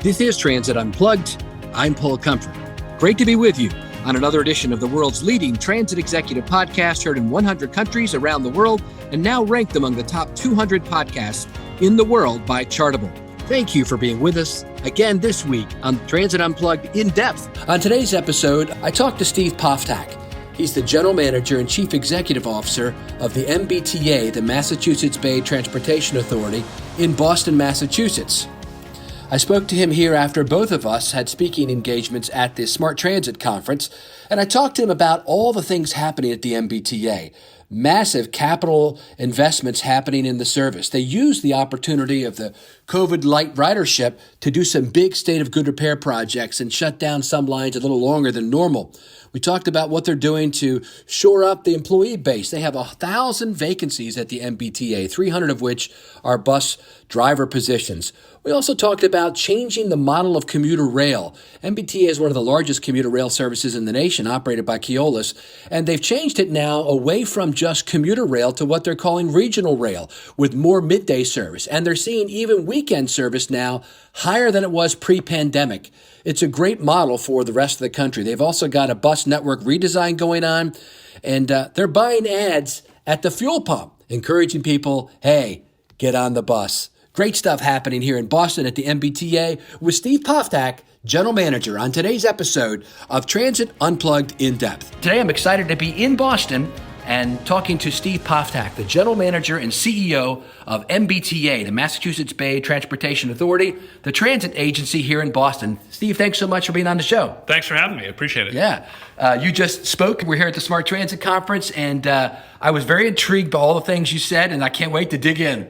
This is Transit Unplugged. I'm Paul Comfort. Great to be with you on another edition of the world's leading transit executive podcast, heard in 100 countries around the world and now ranked among the top 200 podcasts in the world by Chartable. Thank you for being with us again this week on Transit Unplugged In-depth. On today's episode, I talked to Steve Poftak. He's the General Manager and Chief Executive Officer of the MBTA, the Massachusetts Bay Transportation Authority, in Boston, Massachusetts. I spoke to him here after both of us had speaking engagements at the Smart Transit Conference, and I talked to him about all the things happening at the MBTA. Massive capital investments happening in the service. They used the opportunity of the COVID light ridership to do some big state of good repair projects and shut down some lines a little longer than normal. We talked about what they're doing to shore up the employee base. They have 1,000 vacancies at the MBTA, 300 of which are bus driver positions. We also talked about changing the model of commuter rail. MBTA is one of the largest commuter rail services in the nation, operated by Keolis, and they've changed it now away from just commuter rail to what they're calling regional rail, with more midday service. And they're seeing even weekend service now higher than it was pre-pandemic. It's a great model for the rest of the country. They've also got a bus network redesign going on, and they're buying ads at the fuel pump, encouraging people, hey, get on the bus. Great stuff happening here in Boston at the MBTA with Steve Poftak, General Manager, on today's episode of Transit Unplugged In-depth. Today I'm excited to be in Boston and talking to Steve Poftak, the General Manager and CEO of MBTA, the Massachusetts Bay Transportation Authority, the transit agency here in Boston. Steve, thanks so much for being on the show. Thanks for having me. I appreciate it. Yeah. You just spoke. We're here at the Smart Transit Conference, and I was very intrigued by all the things you said, and I can't wait to dig in.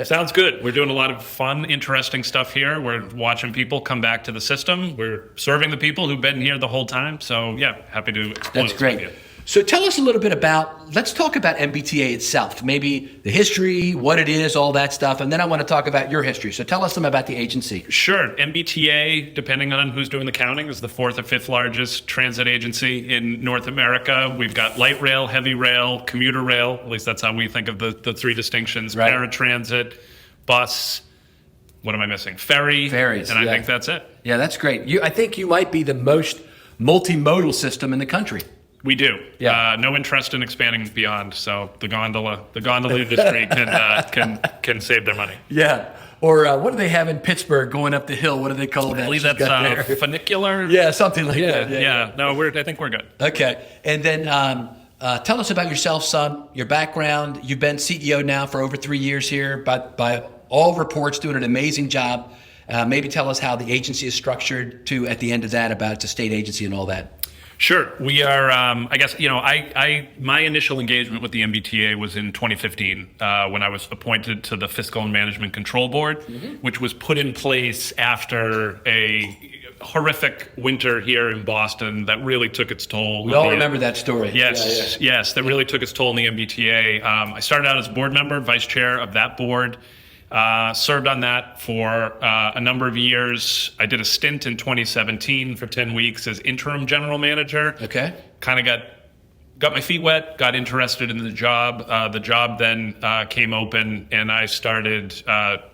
Sounds good. We're doing a lot of fun, interesting stuff here. We're watching people come back to the system. We're serving the people who've been here the whole time. So, yeah, happy to explain. That's great. So tell us a little bit let's talk about MBTA itself, maybe the history, what it is, all that stuff, and then I want to talk about your history. So tell us some about the agency. Sure. MBTA, depending on who's doing the counting, is the fourth or fifth largest transit agency in North America. We've got light rail, heavy rail, commuter rail, at least that's how we think of the three distinctions, right. Paratransit, bus, what am I missing? Ferries, and I think that's it. Yeah, that's great. I think you might be the most multimodal system in the country. We do. Yeah. No interest in expanding beyond. So the gondola industry can save their money. Yeah. Or what do they have in Pittsburgh going up the hill? What do they call that? I believe that's funicular. Yeah, something like that. Yeah. No, I think we're good. Okay. And then tell us about yourself, son, your background. You've been CEO now for over 3 years here, but by all reports doing an amazing job. Maybe tell us how the agency is structured to, at the end of that, about it's a state agency and all that. Sure. We are, I guess, my initial engagement with the MBTA was in 2015 when I was appointed to the Fiscal and Management Control Board, which was put in place after a horrific winter here in Boston that really took its toll. We all remember that story. Yes, that really took its toll in the MBTA. I started out as a board member, vice chair of that board. Served on that for a number of years. I did a stint in 2017 for 10 weeks as interim general manager. Okay. Kind of got my feet wet, got interested in the job. The job then came open, and I started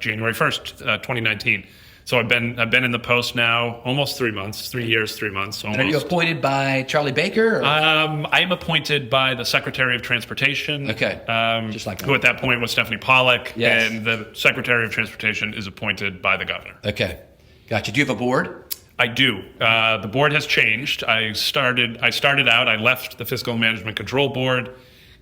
January 1st, 2019. So I've been in the post now almost 3 months, 3 years, 3 months almost. And are you appointed by Charlie Baker? Or? I am appointed by the Secretary of Transportation. Okay. Just like who at that point was Stephanie Pollack. Yes. And the Secretary of Transportation is appointed by the governor. Okay. Gotcha. Do you have a board? I do. The board has changed. I left the Fiscal Management Control Board,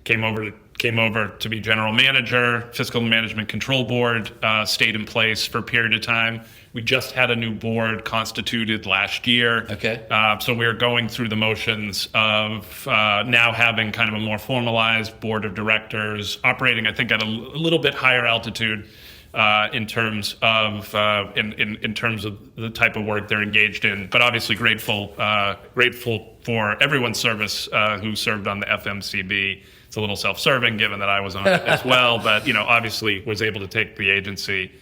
came over to be general manager. Fiscal Management Control Board stayed in place for a period of time. We just had a new board constituted last year. Okay. So we're going through the motions of now having kind of a more formalized board of directors operating, I think, at a little bit higher altitude in terms of in terms of the type of work they're engaged in. But obviously grateful for everyone's service who served on the FMCB. It's a little self-serving given that I was on it as well, but obviously was able to take the agency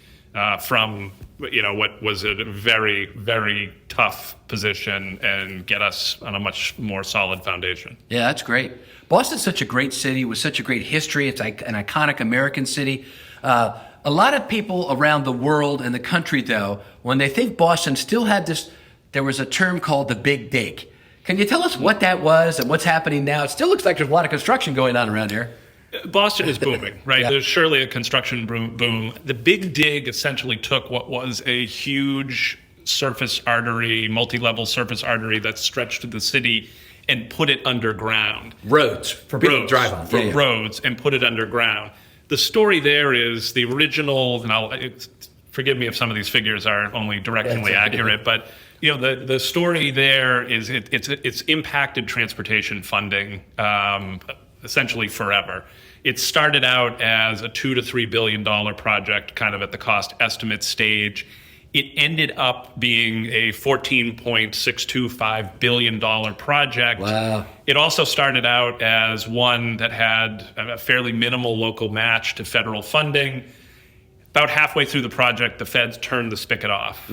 from what was a very, very tough position and get us on a much more solid foundation. Yeah, that's great. Boston's such a great city with such a great history. It's like an iconic American city. A lot of people around the world and the country, though, when they think Boston still had this, there was a term called the Big Dig. Can you tell us what that was and what's happening now? It still looks like there's a lot of construction going on around here. Boston is booming, right? Yeah. There's surely a construction boom. The Big Dig essentially took what was a huge surface artery, multi-level surface artery that stretched to the city and put it underground. Roads for people to drive on. Roads, and put it underground. The story there is the original, and forgive me if some of these figures are only directionally accurate, but the story there is it's impacted transportation funding essentially forever. It started out as a $2 to $3 billion project, kind of at the cost estimate stage. It ended up being a $14.625 billion project. Wow. It also started out as one that had a fairly minimal local match to federal funding. About halfway through the project, the feds turned the spigot off.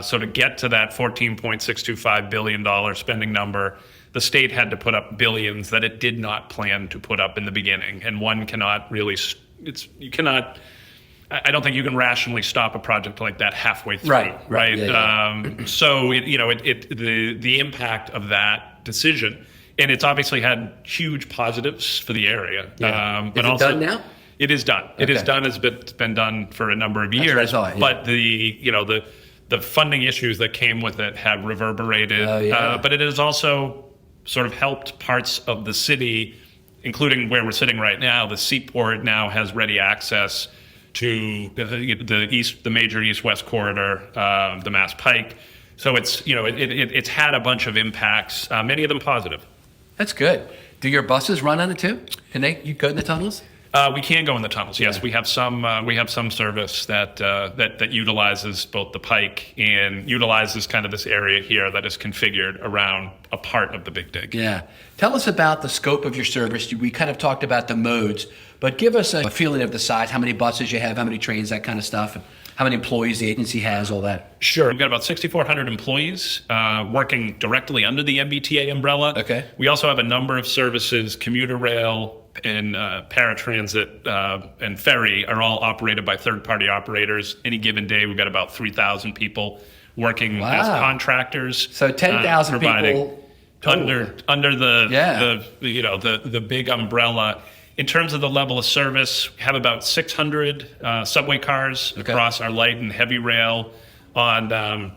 So to get to that $14.625 billion spending number, the state had to put up billions that it did not plan to put up in the beginning. And one cannot really, I don't think you can rationally stop a project like that halfway through. Right. Yeah. So the impact of that decision, and it's obviously had huge positives for the area. Yeah. But is it also done now? It is done. Okay. It is done. It's been done for a number of years. That's what I thought, yeah. But the funding issues that came with it have reverberated. But it has also sort of helped parts of the city, including where we're sitting right now. The Seaport now has ready access to the major east-west corridor, the Mass Pike. So it's had a bunch of impacts, many of them positive. That's good. Do your buses run on it too? You go in the tunnels? We can go in the tunnels. Yes, we have some service that utilizes both the Pike and utilizes kind of this area here that is configured around a part of the Big Dig. Yeah. Tell us about the scope of your service. We kind of talked about the modes, but give us a feeling of the size, how many buses you have, how many trains, that kind of stuff, and how many employees the agency has, all that. Sure. We've got about 6,400 employees working directly under the MBTA umbrella. Okay. We also have a number of services, commuter rail and paratransit and ferry are all operated by third-party operators. Any given day, we've got about 3,000 people working as contractors. So 10,000 people under the big umbrella. In terms of the level of service, we have about 600 subway cars across our light and heavy rail. On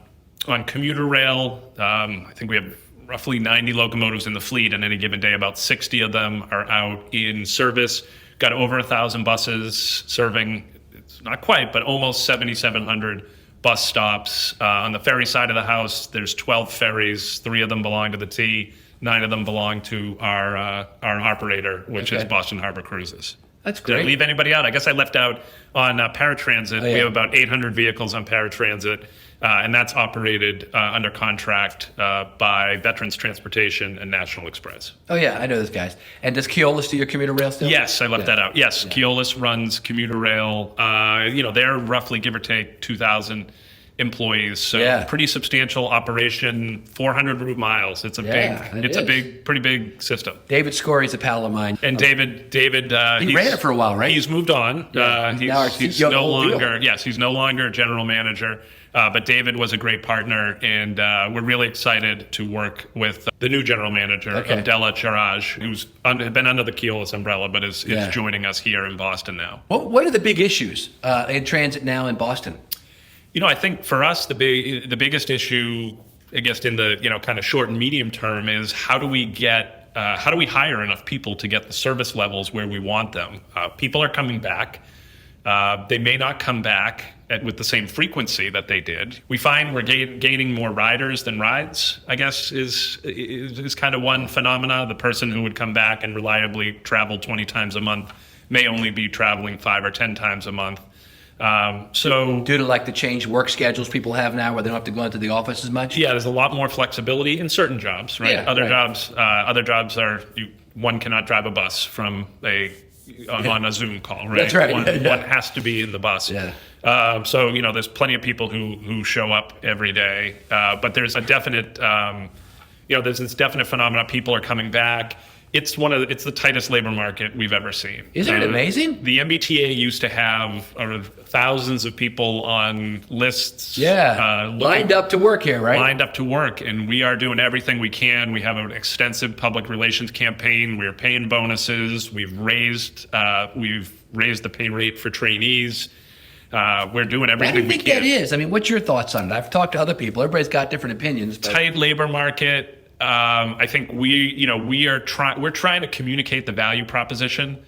commuter rail, I think we have roughly 90 locomotives in the fleet on any given day. About 60 of them are out in service. Got over 1,000 buses serving, it's not quite, but almost 7,700 bus stops. On the ferry side of the house, there's 12 ferries. 3 of them belong to the T. 9 of them belong to our operator, which is Boston Harbor Cruises. That's great. Did I leave anybody out? I guess I left out on paratransit. We have about 800 vehicles on paratransit, and that's operated under contract by Veterans Transportation and National Express. Oh, yeah, I know those guys. And does Keolis do your commuter rail still? Yes, I left that out. Yes, Keolis runs commuter rail. They're roughly, give or take, 2,000 employees, so pretty substantial operation. 400 route miles. It's a pretty big system. David Scory's a pal of mine, and David, he ran it for a while, right? He's moved on. He's no longer. Yes, he's no longer a general manager. But David was a great partner, and we're really excited to work with the new general manager, Abdella Charaj, who's been under the Keolis umbrella, but is joining us here in Boston now. What are the big issues in transit now in Boston? I think for us, the biggest issue, I guess, in the kind of short and medium term is how do we hire enough people to get the service levels where we want them? People are coming back. They may not come back with the same frequency that they did. We find we're gaining more riders than rides, I guess, is kind of one phenomena. The person who would come back and reliably travel 20 times a month may only be traveling 5 or 10 times a month. So due to the changed work schedules people have now where they don't have to go into the office as much? Yeah, there's a lot more flexibility in certain jobs, right? Other jobs are, one cannot drive a bus from on a Zoom call, right? That's right. One has to be in the bus. Yeah. So, there's plenty of people who show up every day, but there's a definite, there's this definite phenomenon. People are coming back. It's the tightest labor market we've ever seen. Isn't it amazing? The MBTA used to have thousands of people on lists. Lined up to work here, right? Lined up to work, and we are doing everything we can. We have an extensive public relations campaign. We're paying bonuses. We've raised the pay rate for trainees. We're doing everything we can. What do you think that is? I mean, what's your thoughts on it? I've talked to other people. Everybody's got different opinions. But... Tight labor market. I think we're trying to communicate the value proposition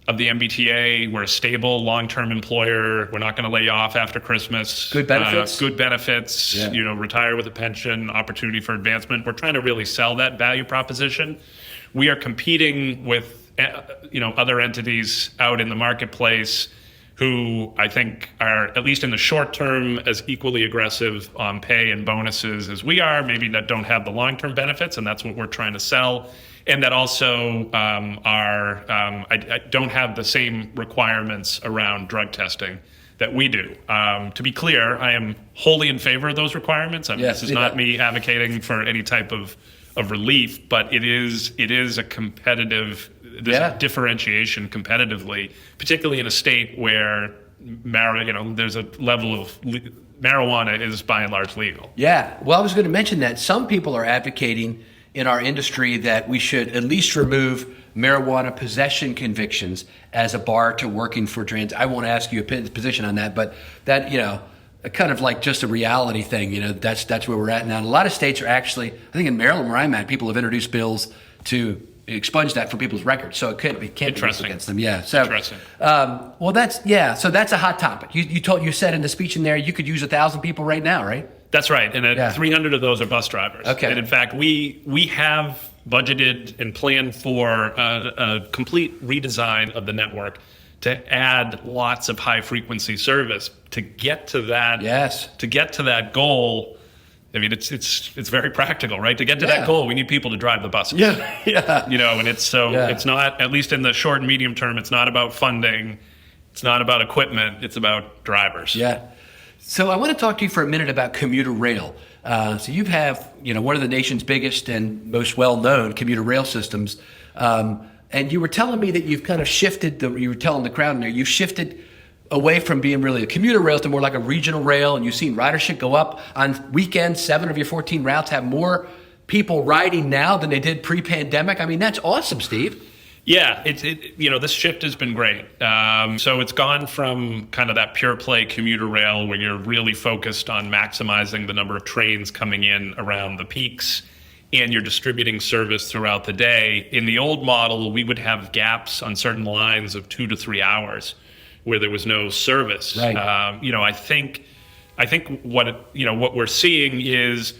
of the MBTA. We're a stable, long-term employer. We're not going to lay you off after Christmas. Good benefits. Good benefits. Yeah. Retire with a pension, opportunity for advancement. We're trying to really sell that value proposition. We are competing with other entities out in the marketplace who I think are, at least in the short term, as equally aggressive on pay and bonuses as we are, maybe that don't have the long-term benefits, and that's what we're trying to sell. And that also I don't have the same requirements around drug testing that we do. To be clear, I am wholly in favor of those requirements. This is not me advocating for any type of relief, but it is a competitive. There's a differentiation competitively, particularly in a state where there's a level of marijuana is by and large legal. Yeah. Well, I was going to mention that some people are advocating in our industry that we should at least remove marijuana possession convictions as a bar to working for trans. I won't ask you a position on that, but that, kind of like just a reality thing, that's where we're at now. And a lot of states are actually, I think in Maryland where I'm at, people have introduced bills to expunge that from people's records, so it can't be used against them. Yeah. So, interesting. So that's a hot topic. You said in the speech in there you could use 1,000 people right now, right? That's right, and 300 of those are bus drivers. Okay. And in fact, we have budgeted and planned for a complete redesign of the network to add lots of high frequency service to get to that. Yes. To get to that goal. I mean, it's very practical, right? To get to that goal, we need people to drive the buses. Yeah. And it's not, at least in the short and medium term, it's not about funding, it's not about equipment, it's about drivers. Yeah. So I want to talk to you for a minute about commuter rail. So you have, one of the nation's biggest and most well-known commuter rail systems, and you were telling me that you've kind of shifted. You were telling the crowd in there, you shifted away from being really a commuter rail to more like a regional rail, and you've seen ridership go up on weekends. 7 of your 14 routes have more people riding now than they did pre-pandemic. I mean, that's awesome, Steve. Yeah, this shift has been great. So it's gone from kind of that pure play commuter rail where you're really focused on maximizing the number of trains coming in around the peaks, and you're distributing service throughout the day. In the old model, we would have gaps on certain lines of 2 to 3 hours where there was no service. Right. I think what we're seeing is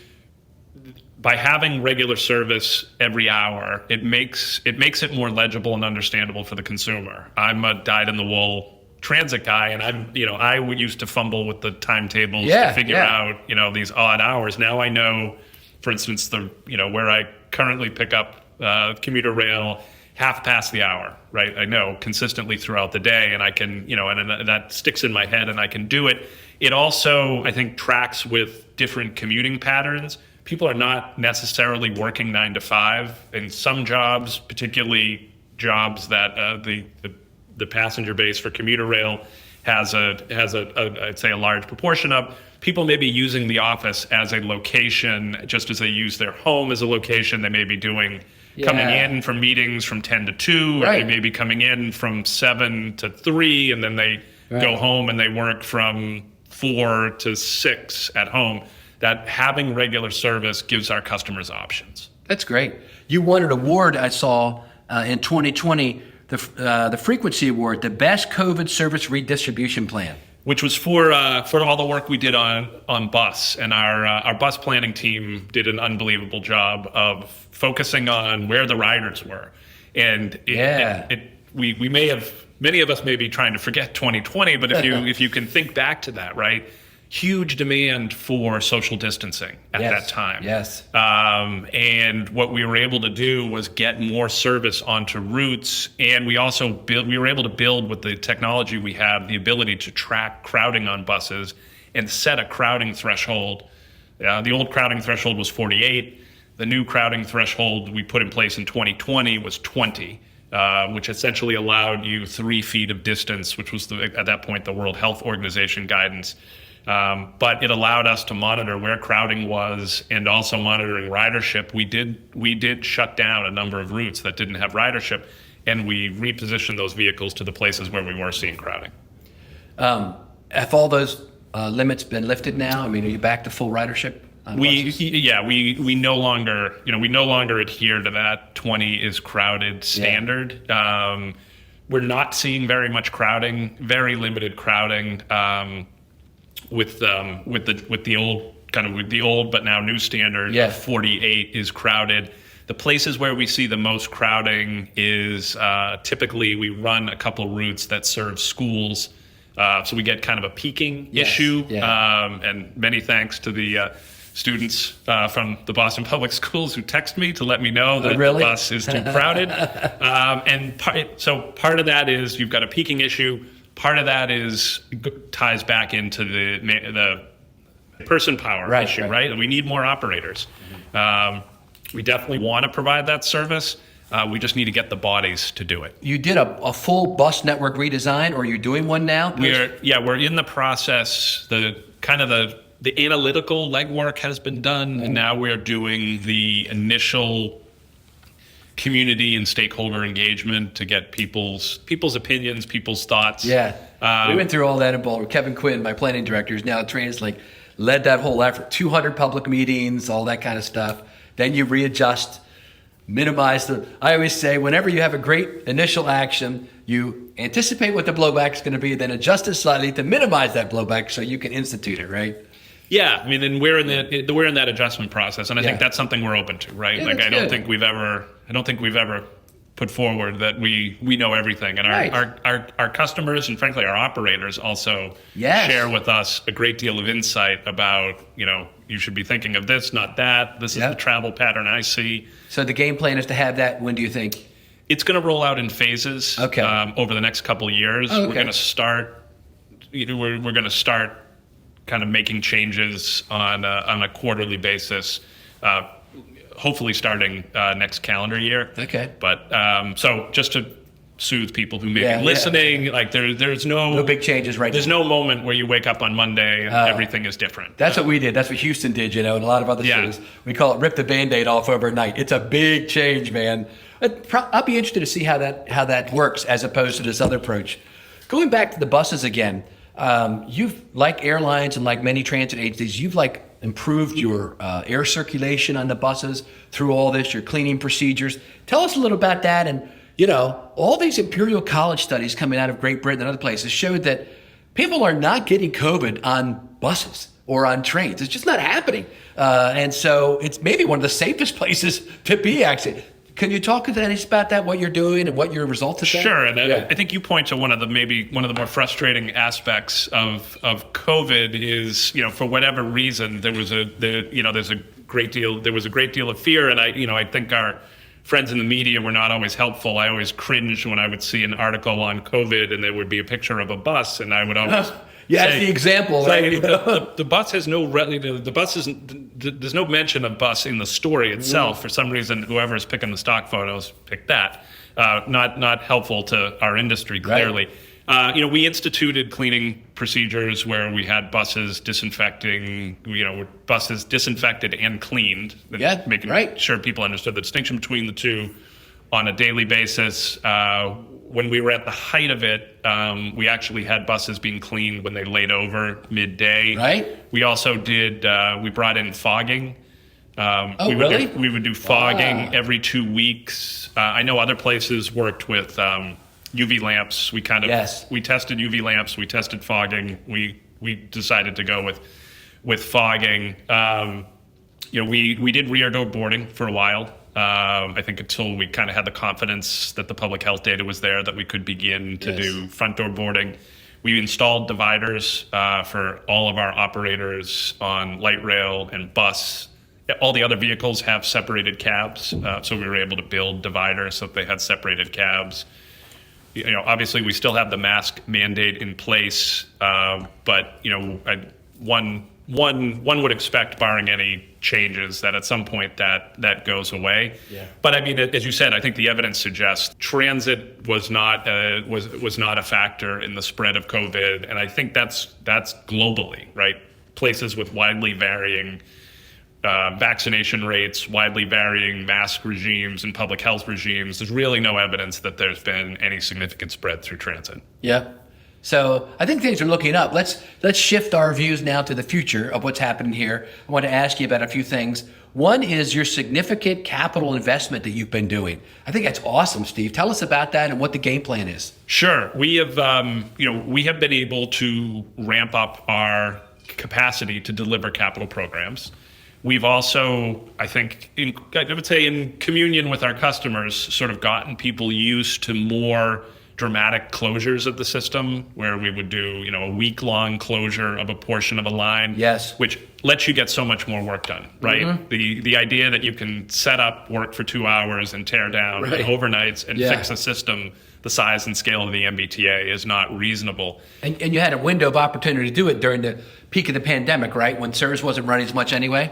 by having regular service every hour, it makes it more legible and understandable for the consumer. I'm a dyed-in-the-wool transit guy, and I used to fumble with the timetables to figure out these odd hours. Now I know, for instance, where I currently pick up commuter rail, half past the hour, right? I know consistently throughout the day, and I can, and that sticks in my head, and I can do it. It also, I think, tracks with different commuting patterns. People are not necessarily working 9 to 5. In some jobs, particularly jobs that the passenger base for commuter rail has I'd say a large proportion of, people may be using the office as a location, just as they use their home as a location. They may be coming in from meetings from 10 to 2, or they may be coming in from 7 to 3, and then they go home and they work from 4 to 6 at home. That having regular service gives our customers options. That's great. You won an award I saw in 2020, the Frequency Award, the Best COVID Service Redistribution Plan. Which was for all the work we did on bus, and our bus planning team did an unbelievable job of focusing on where the riders were, and we may have, many of us may be trying to forget 2020, but if you can think back to that, right? Huge demand for social distancing at that time. Yes. And what we were able to do was get more service onto routes, and we were able to build, with the technology we have, the ability to track crowding on buses and set a crowding threshold. The old crowding threshold was 48. The new crowding threshold we put in place in 2020 was 20, which essentially allowed you 3 feet of distance, which was at that point the World Health Organization guidance. But it allowed us to monitor where crowding was and also monitoring ridership. We did shut down a number of routes that didn't have ridership, and we repositioned those vehicles to the places where we were seeing crowding. Have all those limits been lifted now? I mean, are you back to full ridership? We no longer adhere to that 20 is crowded standard. Yeah. We're not seeing very much crowding, very limited crowding with the old but now new standard. Yeah. Of 48 is crowded. The places where we see the most crowding is typically we run a couple routes that serve schools. So we get kind of a peaking issue. Yeah. And many thanks to the students from the Boston Public Schools who text me to let me know that the bus is too crowded. And part of that is you've got a peaking issue. Part of that ties back into the person power issue, right? We need more operators. We definitely want to provide that service. We just need to get the bodies to do it. You did a full bus network redesign, or are you doing one now? We're in the process. The analytical legwork has been done, and now we're doing the initial community and stakeholder engagement to get people's opinions, people's thoughts. Yeah, we went through all that in Boulder. Kevin Quinn, my planning director, is now Transit, led that whole effort. 200 public meetings, all that kind of stuff. Then you readjust, minimize I always say, whenever you have a great initial action, you anticipate what the blowback is going to be, then adjust it slightly to minimize that blowback so you can institute it, right? Yeah, I mean, and we're in that adjustment process, and I think that's something we're open to, right? Yeah, I don't think we've ever put forward that we know everything, and our customers and frankly our operators also share with us a great deal of insight about, you should be thinking of this, not that. This is the travel pattern I see. So the game plan is to have that. When do you think? It's going to roll out in phases over the next couple of years. We're going to start. We're going to start kind of making changes on a quarterly basis. Hopefully starting next calendar year. Okay. But so just to soothe people who may be listening, there's no big changes right now. There's no moment where you wake up on Monday and everything is different. That's what we did. That's what Houston did, and a lot of other cities. We call it rip the Band-Aid off overnight. It's a big change, man. I'll be interested to see how that works as opposed to this other approach. Going back to the buses again, you've, like airlines and like many transit agencies, you've improved your air circulation on the buses through all this, your cleaning procedures. Tell us a little about that. And, all these Imperial College studies coming out of Great Britain and other places showed that people are not getting COVID on buses or on trains. It's just not happening. And so it's maybe one of the safest places to be, actually. Can you talk to us about that, what you're doing and what your results have been? Sure, and I think you point to one of the more frustrating aspects of COVID is, for whatever reason, there was a great deal of fear, and I think our friends in the media were not always helpful. I always cringed when I would see an article on COVID and there would be a picture of a bus, and I would always that's the example. Right? The bus has there's no mention of bus in the story itself. For some reason, whoever is picking the stock photos picked that. Not helpful to our industry, clearly. Right. We instituted cleaning procedures where we had buses disinfecting, buses disinfected and cleaned, making sure people understood the distinction between the two on a daily basis. When we were at the height of it, we actually had buses being cleaned when they laid over midday. Right. We also we brought in fogging. Really? We would do fogging every 2 weeks. I know other places worked with UV lamps. We tested UV lamps. We tested fogging. We decided to go with fogging. We did rear door boarding for a while. I think until we kind of had the confidence that the public health data was there that we could begin to do front door boarding. We installed dividers for all of our operators on light rail and bus. All the other vehicles have separated cabs, so we were able to build dividers so that they had separated cabs. Obviously we still have the mask mandate in place, but one would expect, barring any changes, that at some point that goes away. Yeah. But I mean, as you said, I think the evidence suggests transit was not a factor in the spread of COVID, and I think that's globally, right? Places with widely varying vaccination rates, widely varying mask regimes and public health regimes. There's really no evidence that there's been any significant spread through transit. Yeah. So I think things are looking up. Let's shift our views now to the future of what's happening here. I want to ask you about a few things. One is your significant capital investment that you've been doing. I think that's awesome, Steve. Tell us about that and what the game plan is. Sure. We have been able to ramp up our capacity to deliver capital programs. We've also, I think, I would say in communion with our customers, sort of gotten people used to more dramatic closures of the system, where we would do, a week-long closure of a portion of a line. Yes. Which lets you get so much more work done, right? Mm-hmm. The idea that you can set up, work for 2 hours, and tear down overnights and fix a system the size and scale of the MBTA is not reasonable. And you had a window of opportunity to do it during the peak of the pandemic, right? When service wasn't running as much anyway?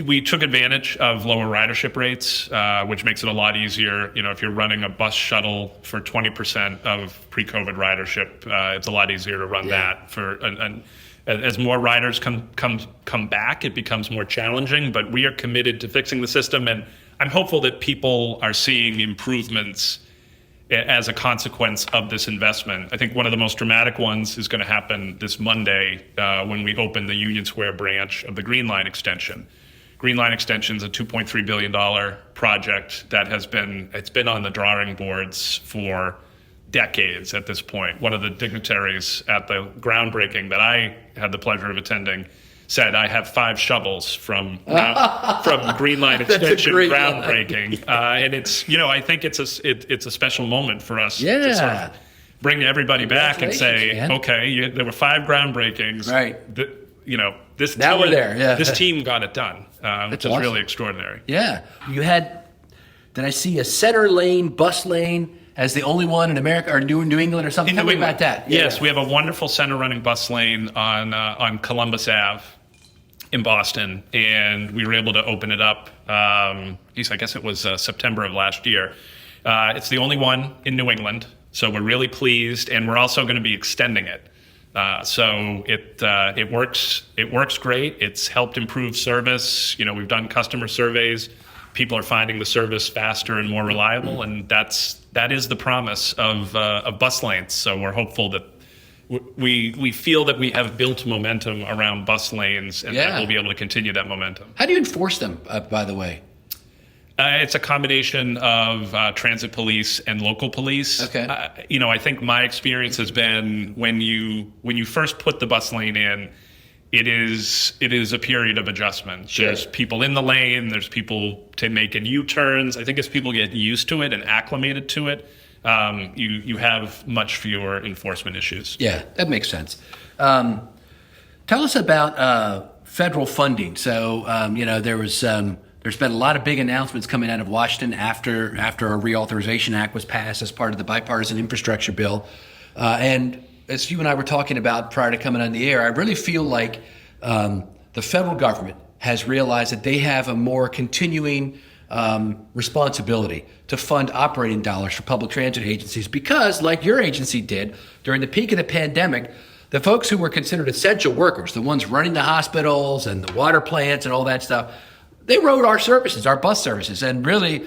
We took advantage of lower ridership rates, which makes it a lot easier. If you're running a bus shuttle for 20% of pre-COVID ridership, it's a lot easier to run that. As more riders come back, it becomes more challenging. But we are committed to fixing the system, and I'm hopeful that people are seeing improvements as a consequence of this investment. I think one of the most dramatic ones is going to happen this Monday when we open the Union Square branch of the Green Line extension. Green Line extension is a $2.3 billion project that it's been on the drawing boards for decades at this point. One of the dignitaries at the groundbreaking that I had the pleasure of attending said, I have 5 shovels from Green Line extension groundbreaking. And it's, I think it's a special moment for us to sort of bring everybody back and say, okay, there were 5 groundbreakings. Right. We're there. Yeah. This team got it done, which is really extraordinary. Yeah. You had, did I see a center lane, bus lane as the only one in America or New England or something? Tell me about that. Yes, we have a wonderful center running bus lane on Columbus Ave in Boston, and we were able to open it up. I guess it was September of last year. It's the only one in New England, so we're really pleased, and we're also going to be extending it. So it works great. It's helped improve service. We've done customer surveys. People are finding the service faster and more reliable, and that is the promise of bus lanes. So we're hopeful that we feel that we have built momentum around bus lanes, and that we'll be able to continue that momentum. How do you enforce them, by the way? It's a combination of transit police and local police. Okay. I think my experience has been when you first put the bus lane in, it is a period of adjustment. Sure. There's people in the lane. There's people making U-turns. I think as people get used to it and acclimated to it, you have much fewer enforcement issues. Yeah, that makes sense. Tell us about federal funding. So, there's been a lot of big announcements coming out of Washington after a Reauthorization Act was passed as part of the bipartisan infrastructure bill. And as you and I were talking about prior to coming on the air, I really feel like the federal government has realized that they have a more continuing responsibility to fund operating dollars for public transit agencies because, like your agency did during the peak of the pandemic, the folks who were considered essential workers, the ones running the hospitals and the water plants and all that stuff, they rode our services, our bus services, and really,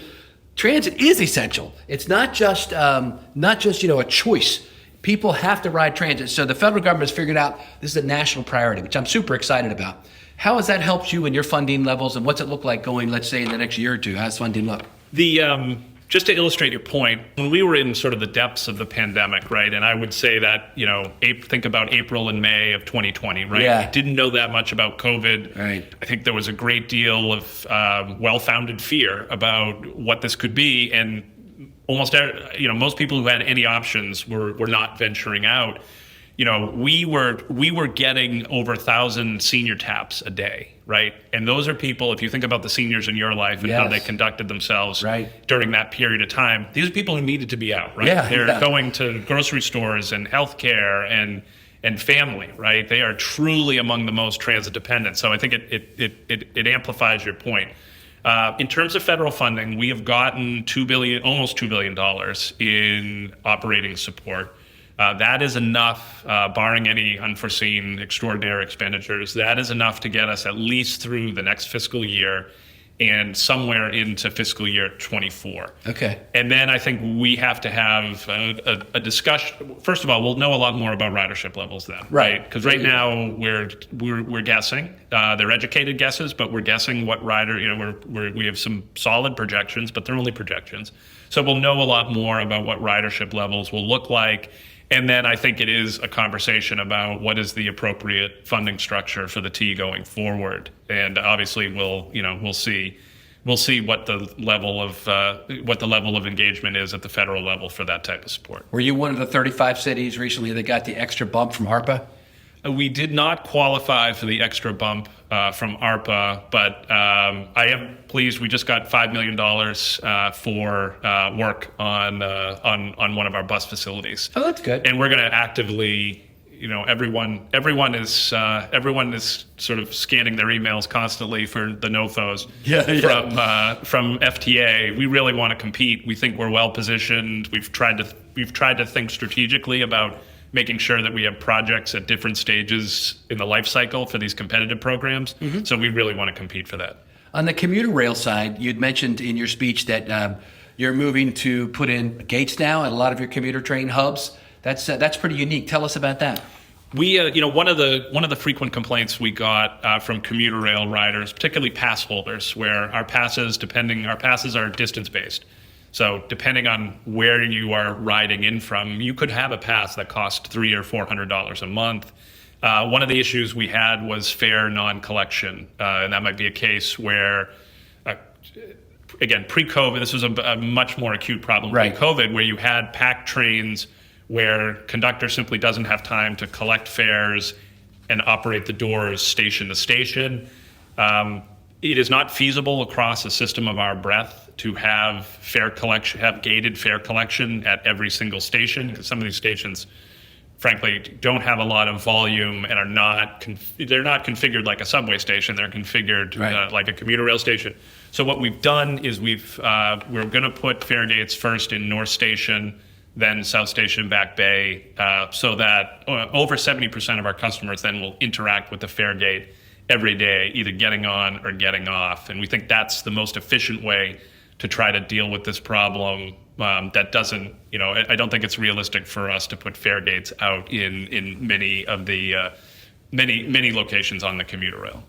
transit is essential. It's not just a choice. People have to ride transit. So the federal government has figured out this is a national priority, which I'm super excited about. How has that helped you in your funding levels, and what's it look like going, let's say, in the next year or two? How's funding look? Just to illustrate your point, when we were in sort of the depths of the pandemic, right, and I would say that, think about April and May of 2020, right? Yeah. We didn't know that much about COVID. Right. I think there was a great deal of well-founded fear about what this could be, and almost, most people who had any options were not venturing out. We were getting over 1,000 senior taps a day, right? And those are people, if you think about the seniors in your life and how they conducted themselves during that period of time, these are people who needed to be out, right? Yeah, They're going to grocery stores and healthcare and and family, right? They are truly among the most transit dependent. So I think it amplifies your point. In terms of federal funding, we have gotten almost $2 billion in operating support. That is enough, barring any unforeseen extraordinary expenditures, that is enough to get us at least through the next fiscal year and somewhere into fiscal year 24. Okay. And then I think we have to have a discussion. First of all, we'll know a lot more about ridership levels then, right? Because right now we're guessing. They're educated guesses, but we're guessing what we have some solid projections, but they're only projections. So we'll know a lot more about what ridership levels will look like. And then I think it is a conversation about what is the appropriate funding structure for the T going forward. And obviously we'll see what the level of engagement is at the federal level for that type of support. Were you one of the 35 cities recently that got the extra bump from ARPA? We did not qualify for the extra bump from ARPA, but I am pleased. We just got $5 million for work on one of our bus facilities. Oh, that's good. And we're going to actively, everyone is sort of scanning their emails constantly for the NOFOs from FTA. We really want to compete. We think we're well positioned. We've tried to think strategically about making sure that we have projects at different stages in the life cycle for these competitive programs. Mm-hmm. So we really want to compete for that. On the commuter rail side, you'd mentioned in your speech that you're moving to put in gates now at a lot of your commuter train hubs. That's pretty unique. Tell us about that. We, one of the frequent complaints we got from commuter rail riders, particularly pass holders, where our passes are distance based. So depending on where you are riding in from, you could have a pass that costs $300 or $400 a month. One of the issues we had was fare non-collection, and that might be a case where, again, pre-COVID, this was a much more acute problem. Right. Pre-COVID, where you had packed trains where conductor simply doesn't have time to collect fares and operate the doors station to station. It is not feasible across a system of our breadth to have gated fare collection at every single station, because some of these stations, frankly, don't have a lot of volume and they're not configured like a subway station. They're configured like a commuter rail station. So what we've done is we're going to put fare gates first in North Station, then South Station, Back Bay, so that over 70% of our customers then will interact with the fare gate every day, either getting on or getting off. And we think that's the most efficient way to try to deal with this problem. That doesn't, I don't think it's realistic for us to put fare gates out in many of the many locations on the commuter rail.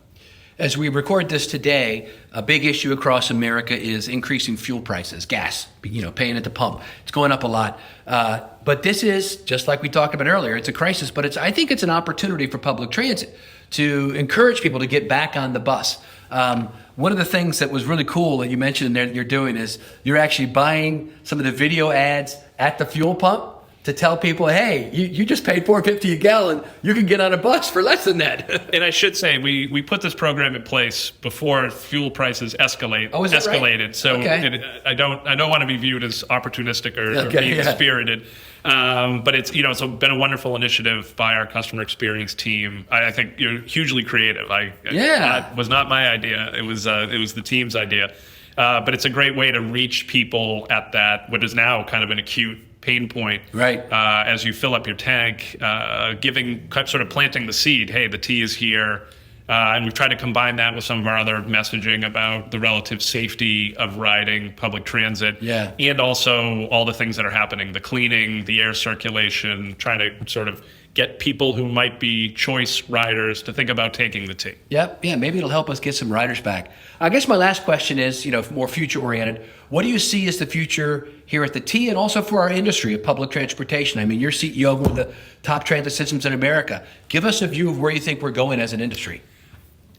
As we record this today, a big issue across America is increasing fuel prices, gas, paying at the pump. It's going up a lot. But this is, just like we talked about earlier, it's a crisis, but I think it's an opportunity for public transit to encourage people to get back on the bus. One of the things that was really cool that you mentioned that you're doing is you're actually buying some of the video ads at the fuel pump to tell people, hey, you just paid $4.50 a gallon. You can get on a bus for less than that. And I should say, we put this program in place before fuel prices escalated. Oh, is it right? So okay. I don't want to be viewed as opportunistic or mean-spirited. But it's it's been a wonderful initiative by our customer experience team. I think you're hugely creative. That was not my idea. It was the team's idea. But it's a great way to reach people at that what is now kind of an acute pain point. Right. As you fill up your tank, planting the seed. Hey, the T is here. And we've tried to combine that with some of our other messaging about the relative safety of riding public transit. Yeah. And also all the things that are happening, the cleaning, the air circulation, trying to sort of get people who might be choice riders to think about taking the T. Yep. Yeah, maybe it'll help us get some riders back. I guess my last question is, more future-oriented. What do you see as the future here at the T and also for our industry of public transportation? I mean, you're CEO of one of the top transit systems in America. Give us a view of where you think we're going as an industry.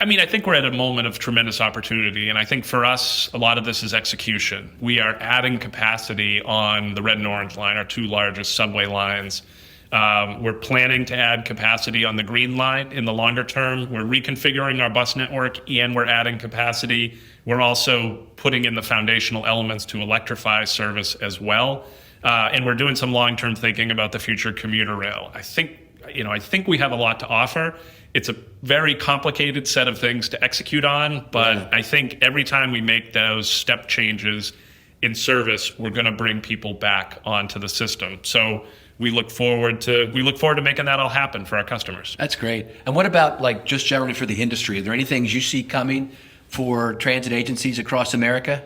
I mean, I think we're at a moment of tremendous opportunity, and I think for us, a lot of this is execution. We are adding capacity on the Red and Orange line, our two largest subway lines. We're planning to add capacity on the Green line in the longer term. We're reconfiguring our bus network, and we're adding capacity. We're also putting in the foundational elements to electrify service as well. And we're doing some long-term thinking about the future commuter rail. I think I think we have a lot to offer. It's a very complicated set of things to execute on, but I think every time we make those step changes in service, we're going to bring people back onto the system. So we look forward to making that all happen for our customers. That's great. And what about like just generally for the industry? Are there any things you see coming for transit agencies across America?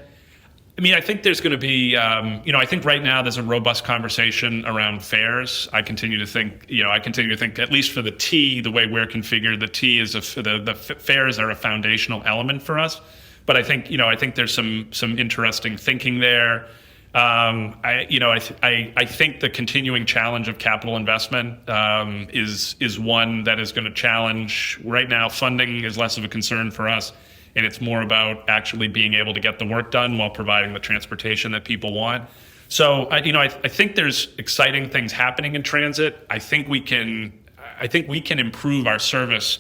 I mean, I think there's going to be, I think right now there's a robust conversation around fares. I continue to think, at least for the T, the way we're configured, the T is the fares are a foundational element for us. But I think there's some interesting thinking there. I think the continuing challenge of capital investment is one that is going to challenge. Right now, funding is less of a concern for us. And it's more about actually being able to get the work done while providing the transportation that people want. So, I think there's exciting things happening in transit. I think we can improve our service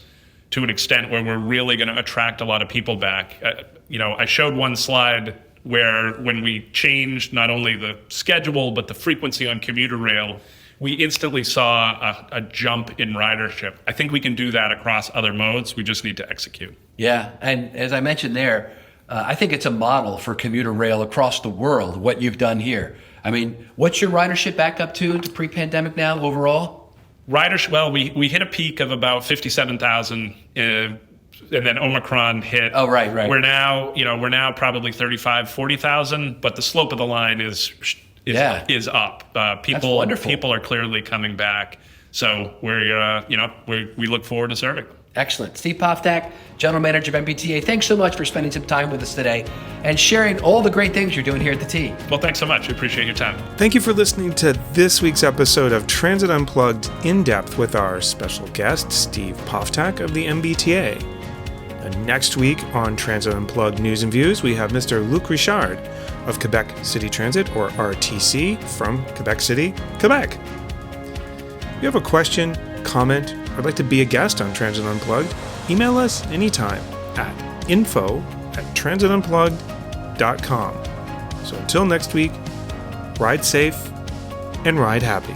to an extent where we're really going to attract a lot of people back. I showed one slide where when we changed not only the schedule but the frequency on commuter rail, we instantly saw a jump in ridership. I think we can do that across other modes. We just need to execute. Yeah, and as I mentioned there, I think it's a model for commuter rail across the world, what you've done here. I mean, what's your ridership back up to pre-pandemic now overall? Ridership, well, we hit a peak of about 57,000, and then Omicron hit. Oh, right. We're now probably 35, 40,000, but the slope of the line is up. People are clearly coming back. So we look forward to serving them. Excellent. Steve Poftak, General Manager of MBTA, thanks so much for spending some time with us today and sharing all the great things you're doing here at the T. Well, thanks so much. We appreciate your time. Thank you for listening to this week's episode of Transit Unplugged In-depth with our special guest, Steve Poftak of the MBTA. And next week on Transit Unplugged News and Views, we have Mr. Luc Richard of Quebec City Transit, or RTC, from Quebec City, Quebec. If you have a question, comment, or would like to be a guest on Transit Unplugged, email us anytime at info@transitunplugged.com. So until next week, ride safe and ride happy.